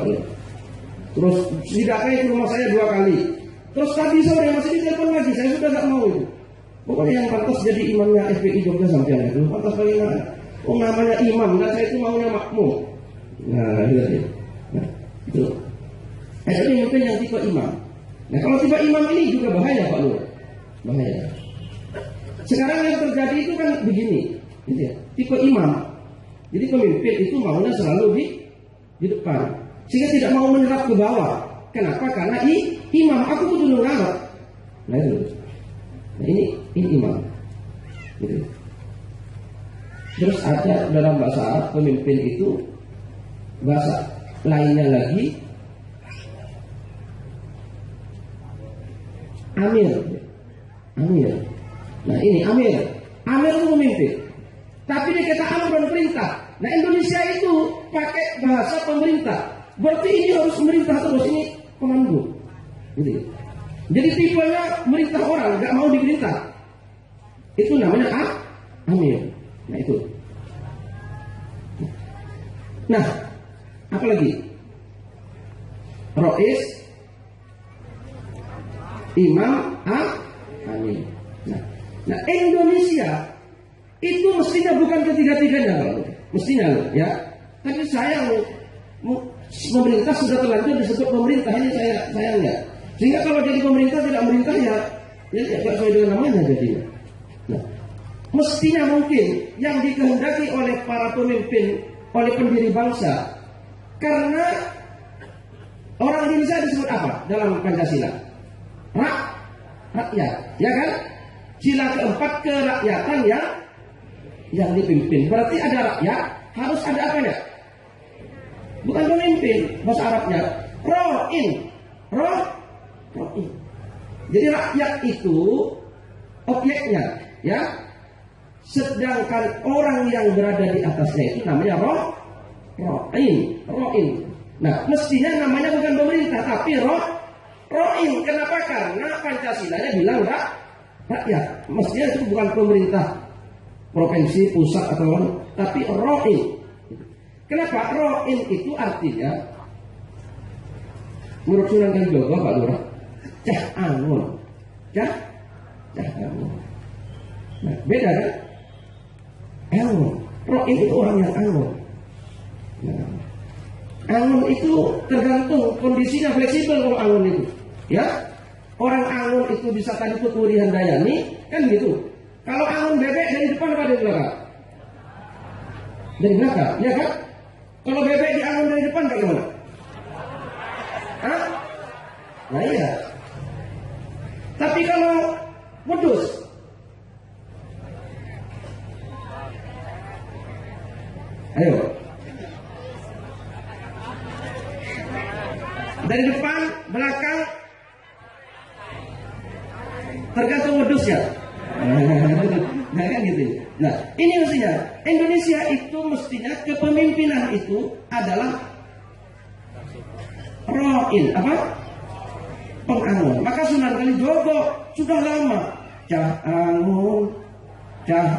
Terus sidaknya ke rumah saya 2 kali. Terus tadi sore masih ditelepon lagi, saya sudah tak mau itu. Pokoknya yang pantas jadi imamnya FPI Jogja sampai itu pantas bagaimana? Oh, namanya imam, dan saya itu maunya makmum. Nah, itu. Jadi mungkin yang tipe imam. Nah, kalau tipe imam ini juga bahaya Pak Lur. Bahaya. Sekarang yang terjadi itu kan begini, gitu ya. Tipe imam. Jadi pemimpin itu maunya selalu di depan, sehingga tidak mau menyerap ke bawah. Kenapa? Karena imam, aku butuh nurut. Nah itu. Nah ini imam. Gitu. Terus ada dalam bahasa Arab pemimpin itu bahasa lainnya lagi amir. Nah ini amir itu pemimpin. Tapi dia kata amr dan perintah. Nah Indonesia itu pakai bahasa pemerintah. Berarti ini harus memerintah terus, ini komando. Gitu. Jadi tipenya merintah orang, nggak mau diperintah. Itu namanya amir. Nah itu. Nah, apalagi? Rois, imam, amir. Nah, Indonesia itu mestinya bukan ketiga-tiganya, mestinya ya. Tapi sayang, pemerintah sudah terlanjur disebut pemerintah, ini sayangnya. Sehingga kalau jadi pemerintah tidak merintah ya tidak sesuai dengan namanya jadinya. Nah, mestinya mungkin yang dikehendaki oleh para pemimpin, oleh pendiri bangsa, karena orang Indonesia disebut apa dalam Pancasila? Rakyat, ya kan? Sila keempat kerakyatan yang dipimpin. Berarti ada rakyat, harus ada apanya? Bukan pemimpin, bahasa Arabnya ro'in. Jadi rakyat itu objeknya, ya. Sedangkan orang yang berada di atasnya itu namanya ro'in. Nah, mestinya namanya bukan pemerintah, tapi ro'in. Kenapa? Karena Pancasilanya bilang rakyat. Mestinya itu bukan pemerintah provinsi, pusat atau tapi ro'in. Kenapa? Ro'in itu artinya menurut Sunan Kalijogo Pak Lurah, cah angon. Nah, beda kan? Angon. Ro'in itu orang yang angon. Nah, angon itu tergantung kondisinya, fleksibel kalau angon itu. Ya, orang angon itu bisa tadi Tuturi Handayani kan gitu. Kalau angon bebek dari depan apa dari belakang? Dari belakang, ya kan? Kalau bebek di angon dari depan bagaimana? Nah iya. Tapi kalau wedus, ayo. Dari depan, belakang, tergantung wedusnya. Nah kan gitu. Nah ini mestinya Indonesia itu mestinya kepemimpinan itu adalah roin apa? Pengangun. Maka Sunan Kalijogo sudah lama cah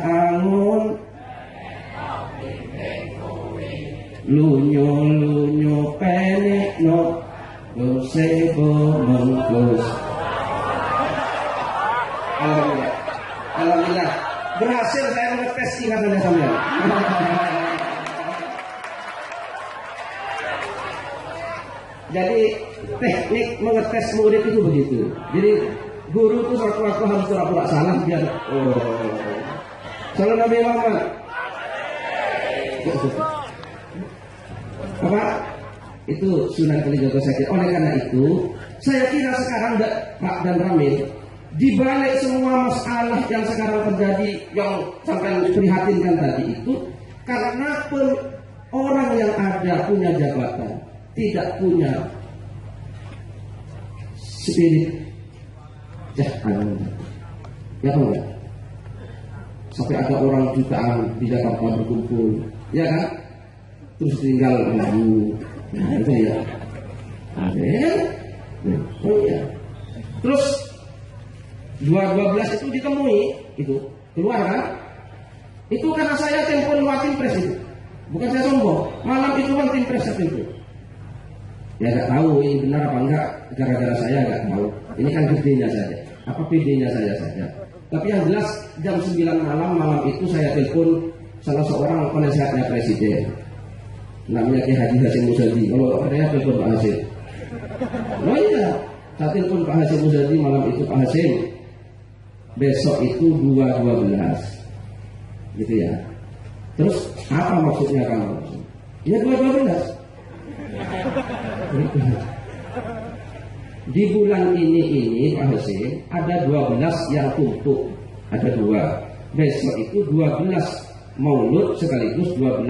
angun lunyo penek no gosebo mengkos. Alhamdulillah berhasil saya mengetes ingatannya sampean. Jadi teknik mengetes murid itu begitu. Jadi guru itu suatu waktu harus pura-pura salah biar salah Nabi Muhammad. Apa? Itu Sunan Kalijogo sakit. Oleh karena itu, saya kira sekarang Pak dan Ramil, di balik semua masalah yang sekarang terjadi yang sampai prihatinkan tadi itu, karena orang yang ada punya jabatan tidak punya spirit ya apa enggak? Sampai ada orang jutaan di Jakarta berkumpul, ya kan? Terus tinggal menunggu, nah itu ya. Oh ya. Terus 212 itu ditemui, itu keluar kan? Itu karena saya telepon Watim Pres itu, bukan saya sombong. Malam itu Watim Pres itu. Ya nggak tahu ini benar apa enggak, gara-gara saya nggak tahu. Ini kan gedenya saja, apa PD-nya saya saja. Tapi yang jelas jam 9 malam itu saya telepon salah seorang penasehatnya Presiden, namanya Ki Haji Hasyim Muzadi. Kalau ada telepon Pak Hasyim. Oh iya, saya telepon Pak Hasyim Muzadi malam itu, Pak Hasyim, besok itu 212, gitu ya. Terus apa maksudnya kamu? Ya 212. Di bulan ini Pak Hasyim ada 12 yang tumpuk, ada 2. Besok itu 12 Maulud sekaligus 12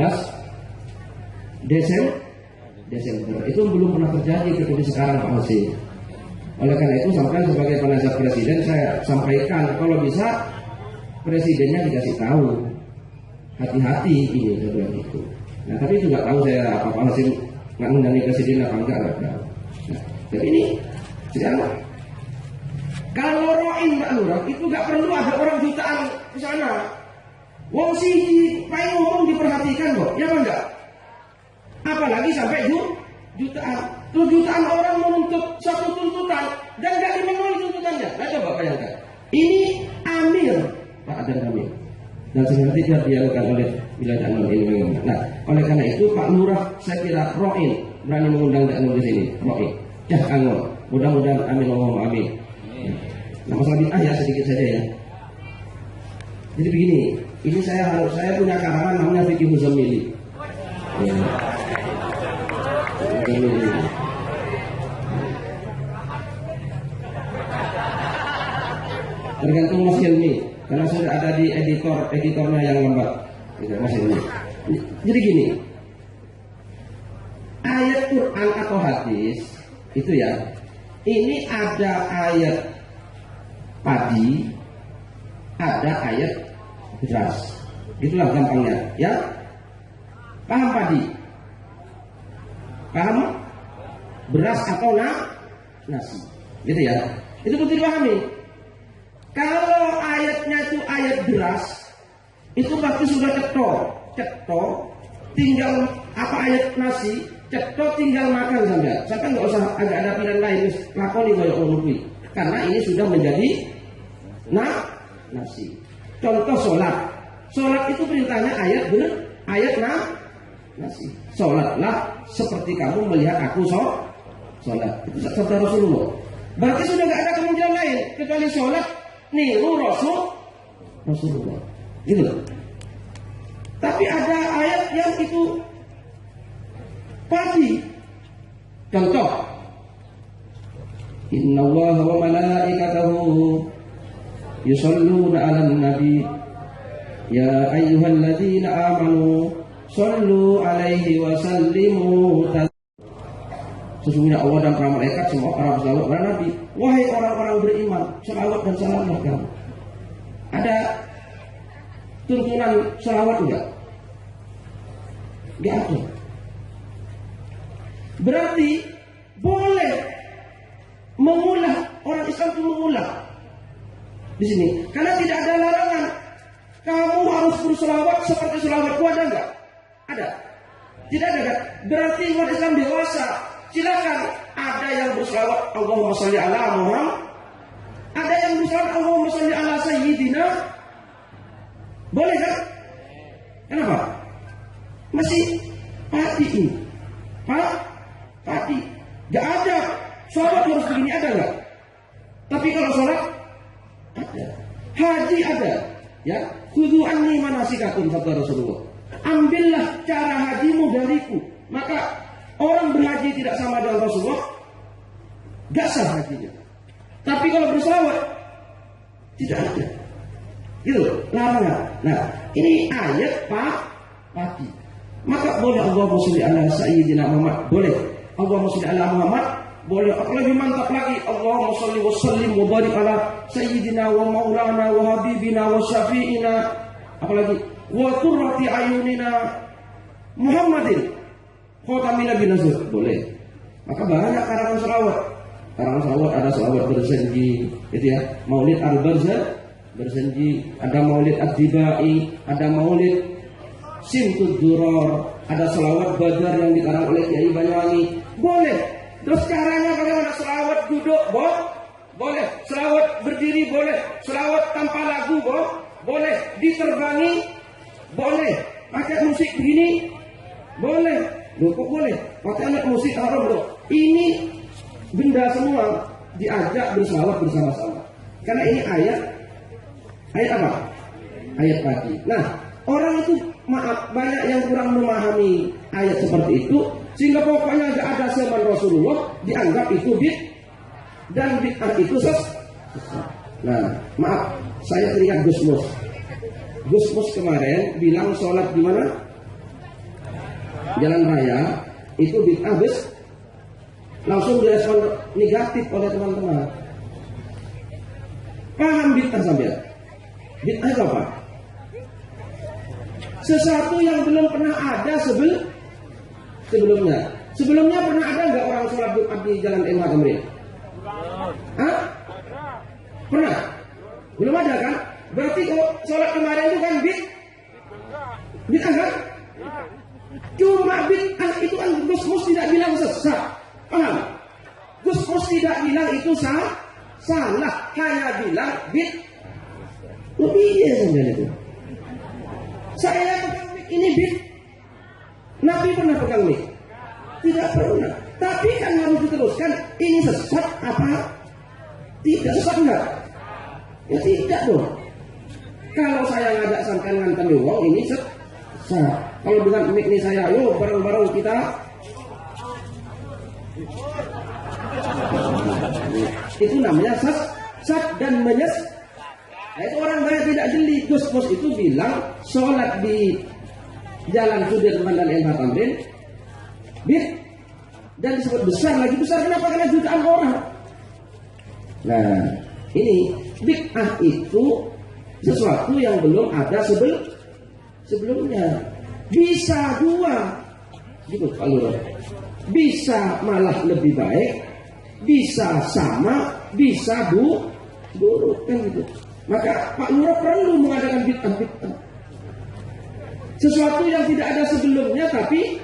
Desember. Itu belum pernah terjadi seperti sekarang Pak Hasyim. Oleh karena itu sampai sebagai penasihat Presiden saya sampaikan kalau bisa Presidennya dikasih tahu, hati-hati ini sebuah itu. Nah tapi itu nggak tahu saya apa Pak Hasyim nggak mengenai Presiden apa enggak tahu. Nah, jadi ini sekarang kalau roin Mbak Lurah itu nggak perlu ada orang jutaan ke sana. Wong sih paling ngomong diperhatikan kok, ya apa enggak? Apalagi sampai jutaan. Terus jutaan orang menuntut satu tuntutan dan nggak dimenuhi tuntutannya. Nah coba bayangkan. Ini Amir Pak Adan Amir. Dan sebenarnya dilakukan oleh wilayah ini. Nah, oleh karena itu Pak Lurah saya kira roin berani mengundang Cak Nur di sini. Roin. Ya Angol. Mudah-mudahan amin Allahumma amin. Nah masalah bid'ah ya sedikit saja ya. Jadi begini, ini saya punya karangan namanya Fikih Muzammili. Ya. Tergantung Mas Hilmi, karena sudah ada di editornya yang lambat. Mas Hilmi. Jadi gini, ayat Quran atau hadis itu ya, ini ada ayat padi, ada ayat beras, gitulah gampangnya, ya. Paham padi? Paham beras atau nasi, gitu ya. Itu betul dipahami. Kalau ayatnya itu ayat beras, itu pasti sudah cetok, tinggal apa ayat nasi, cetok tinggal makan saja. Sampai nggak usah ada pilihan lain, lakoni kayak orang karena ini sudah menjadi nasi. Contoh sholat itu perintahnya ayat benar, ayat nasi. Sholatlah seperti kamu melihat aku sholat. Itu sabda Rasulullah. Berarti sudah nggak ada kemungkinan lain kecuali sholat niru Rasulullah. Gitu loh. Tapi ada ayat yang itu padi. Contoh Innallaha wa malaikatahu yusholluna 'alan nabi ya ayyuhalladzina amanu shollu 'alaihi wa sallimu Sesungguhnya Allah dan para malaikat semua para bersalawat kepada Nabi. Wahai orang-orang beriman, salawat dan salamlah kamu. Ada tuntunan salawat enggak? Enggak ada. Berarti boleh mengulang, orang Islam itu mengulang di sini. Karena tidak ada larangan. Kamu harus berselawat seperti selawatku, ada enggak? Ada. Tidak ada kan? Berarti umat Islam dewasa. Silakan. Ada yang berselawat Allahumma sholli ala Muhammad. Ada yang berselawat Allahumma sholli ala Sayyidina. Boleh kan? Kenapa? Masih padi ini. Padi. Gak ada. Sholat harus begini, ada gak? Tapi kalau sholat ada. Haji ada. Ya. Khudhu anni manasikakum, kata Rasulullah. Ambillah cara hajimu dariku. Maka orang berhaji tidak sama dengan Rasulullah, gak sah hajinya. Tapi kalau berselawat tidak ada. Gitu, larangan. Nah, ini ayat pagi. Maka boleh Allahumma sholli ala Sayyidina Muhammad, boleh. Allahumma sholli ala Muhammad, boleh. Lebih mantap lagi, Allahumma sholli wa sallim wa barik ala Sayyidina wa maulana wa habibina wa syafi'ina. Apalagi wa qurrati ayunina Muhammadin khatamin nabi nazar, boleh. Maka banyak karangan selawat. Karangan selawat ada selawat bersenji, gitu ya. Maulid al-Barzah bersenji, ada maulid ad-Dibai, ada maulid Simtud Duror, ada selawat Badar yang dikarang oleh Kiai Banyuwangi. Boleh. Terus caranya bagaimana? Selawat duduk, boleh. Selawat berdiri, boleh. Selawat tanpa lagu, boleh. Diterbangi, boleh. Pakai musik begini, boleh. Loh, kok boleh? Pakai alat musik haram loh. Ini benda semua diajak berselawat bersama-sama. Karena ini ayat apa? Ayat pagi. Nah, orang itu maaf banyak yang kurang memahami ayat seperti itu, sehingga pokoknya nggak ada zaman Rasulullah dianggap itu dan bid'ah itu sesat. Nah, maaf, saya teringat Gus Mus kemarin bilang sholat di mana? Jalan raya itu bid'ah, langsung direspon negatif oleh teman-teman. Paham bid'ah sampai? Bid'ah itu apa? Sesuatu yang belum pernah ada sebelumnya. Sebelumnya pernah ada nggak orang sholat Jumat di Jalan MH Tamrin? Hah? Pernah? Belum ada kan? Berarti kalau sholat kemarin itu kan bid'ah kan? Cuma bid'ah itu kan Gus Mus tidak bilang sesat. Paham? Gus Mus tidak bilang itu salah, hanya bilang lebih ya sebenarnya itu. Saya pegang mic ini Nabi pernah pegang mic? Tidak pernah. Tapi kan harus diteruskan. Ini sesat apa? Tidak sesat enggak? Ya tidak dong. Kalau saya ngajak sampai ngantam uang ini sesat. Kalau dengan mic ini saya, yuk bareng-bareng kita. Itu namanya sesat dan menyesat. Nah, itu orang banyak tidak jeli. Gus Mus itu bilang sholat di Jalan Sudirman dan MH Tamrin dan disebut besar lagi. Besar kenapa? Karena jutaan orang. Nah, ini bid'ah itu sesuatu yang belum ada sebelumnya. Bisa dua gitu kalau bisa malah lebih baik, bisa sama, bisa buruk kan gitu. Maka Pak Lurah perlu mengadakan bid'ah. Sesuatu yang tidak ada sebelumnya tapi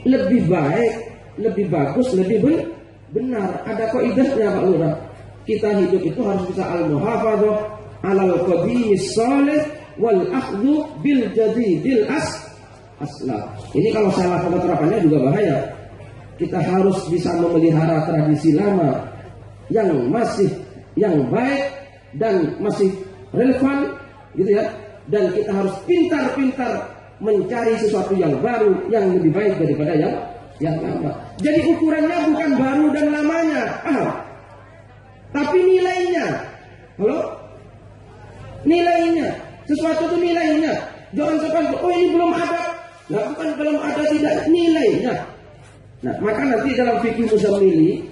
lebih baik, lebih bagus, lebih benar. Ada kaidahnya Pak Lurah. Kita hidup itu harus bisa al-muhafadzah 'alal qadimis salih wal akhdhu bil jadidil aslah. Ini kalau salah penerapannya juga bahaya. Kita harus bisa memelihara tradisi lama yang baik dan masih relevan gitu ya, dan kita harus pintar-pintar mencari sesuatu yang baru yang lebih baik daripada yang yang lama. Jadi ukurannya bukan baru dan lamanya, tapi nilainya. Halo? Nilainya. Sesuatu itu nilainya. Jangan sampai, oh ini belum ada. Nah, bukan belum ada, tidak, nilainya. Nah, maka nanti dalam fikih Muzammili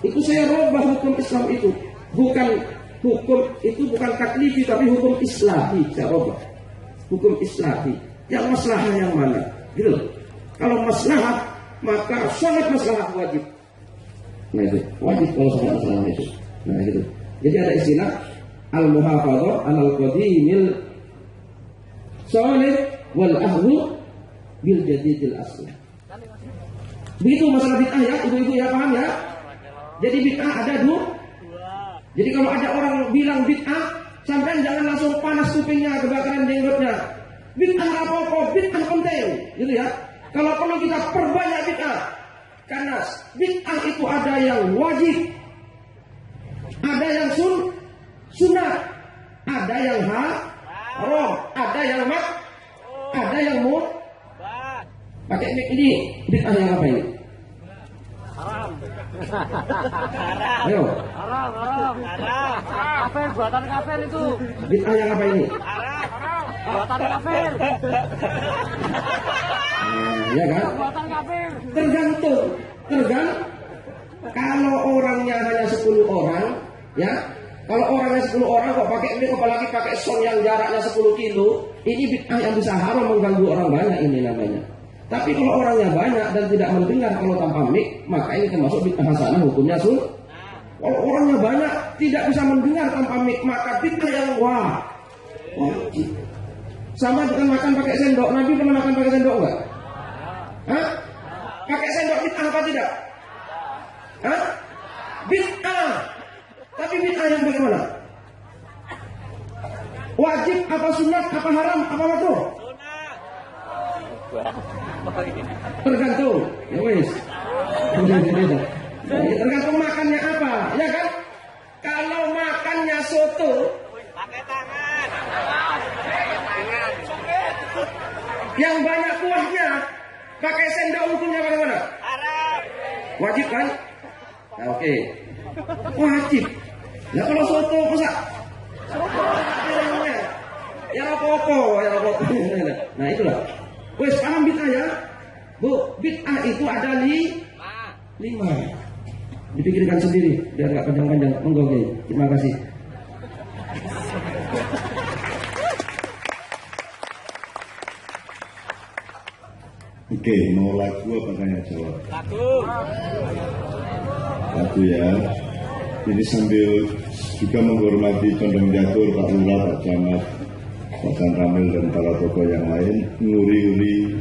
itu saya rubah hukum Islam itu. Bukan hukum itu, bukan taklifi, tapi hukum islahi. Saya rubah hukum islahi. Yang maslahah yang mana? Gitu loh. Kalau maslahah, maka sangat maslahah wajib. Nah itu wajib kalau sangat maslahah itu. Nah gitu. Jadi ada istilah al-muhafadzah alal qadimil salih wal ahdu bil jadidil asli. Begitu masalah bid'ah ya, ibu-ibu ya, paham ya? Jadi bid'ah ada dua. Jadi kalau ada orang bilang bid'ah, sampai jangan langsung panas kupingnya, kebakaran jenggotnya. Bid'ah apa-apa, bid'ah penting, gitu ya. Kalau perlu kita perbanyak bid'ah, karena bid'ah itu ada yang wajib, ada yang sunnah, ada yang haram, ada yang ada yang pakai mic ini bid'ah yang apa ini? Haram. Ayo. Haram. Kafir, buatan kafir itu. Bid'ah yang apa ini? Haram. Buatan kafir. Ya kan? Buatan kafir. Tergantung. Kalau orangnya hanya 10 orang, ya. Kalau orangnya 10 orang kok pakai mic, apalagi pakai sound yang jaraknya 10 kilo, ini bid'ah yang bisa haram, mengganggu orang banyak ini namanya. Tapi kalau orangnya banyak dan tidak mendengar kalau tanpa mic, maka ini termasuk bid'ah hasanah, hukumnya sunnah. Kalau orangnya banyak tidak bisa mendengar tanpa mic, maka bid'ah yang wajib. Sama dengan makan pakai sendok. Nabi pernah makan pakai sendok enggak? Hah? Pakai sendok bid'ah apa tidak? Hah? Bid'ah. Tapi bid'ah yang bagaimana? Wajib apa sunat, apa haram, apa makruh? Tergantung, ya wis. Tergantung makannya apa, ya kan? Kalau makannya soto, Pakai tangan. yang banyak kuahnya, pakai sendok hukumnya bagaimana? Haram. Wajib kan? Nah, oke. Wajib. Ya kalau soto masa? Ya apa-apa. Nah itulah. Wes paham bid'ah ya? Bu, bid'ah itu ada 5. Dipikirkan sendiri biar nggak panjang-panjang. Monggo Kiai. Terima kasih. Oke, mau lagu apa tanya jawab? Lagu ya. Ini sambil juga menghormati Condong Jatur, Pak Lurah, Pak Camat, Pak San Ramil dan para tokoh yang lain, nguri-uri